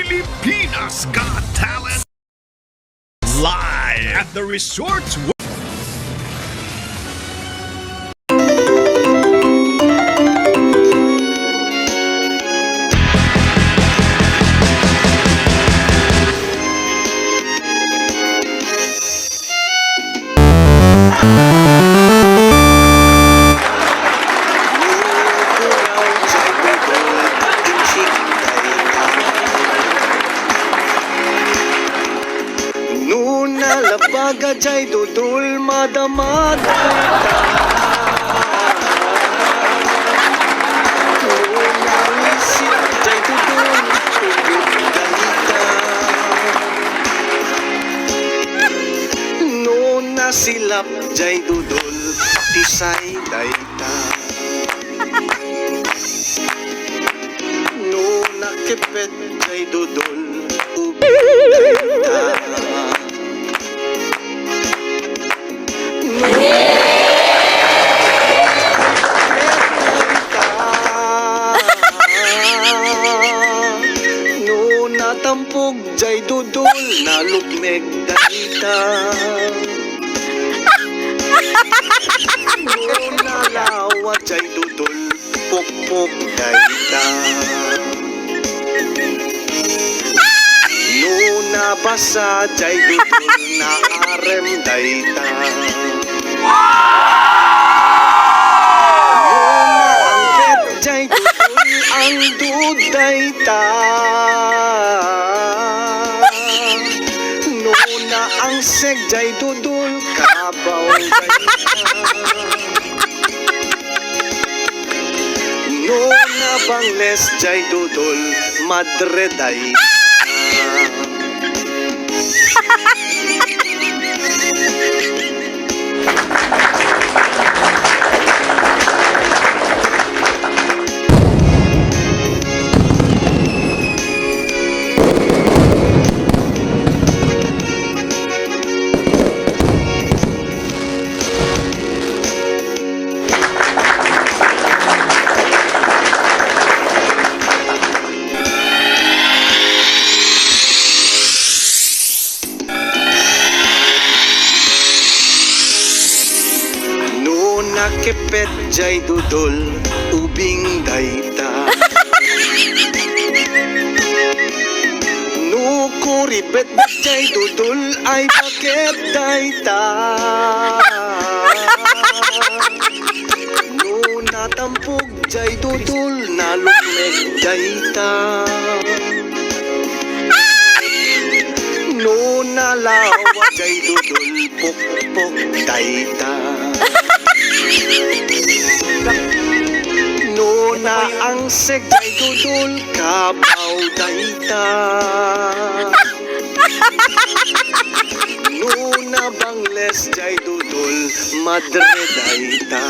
Pilipinas Got Talent live at the resort's Nalabaga jay dudul madamad Nalisip jay dudul tubig galita No nasilap jay dudul tisay dayta No nakipet jay dudul ubig dayta No natampog jay dudul nalugmeg dalita No nalawat jay dudul pokpok dayta No nabasa jay dudul na arem dayta ang dudayta No na ang segjay dudul kabaw dayta No na bangles jay dudul madre dayta Nakipet jay dudol ubing dayta No kuribet jay dudol ay bakit dayta No natampog jay dudol nalumeg dayta No nalawa jay dudol pokpok dayta No na ang segjay dudul kabaw dayta No na bangles jay dudul madre dayta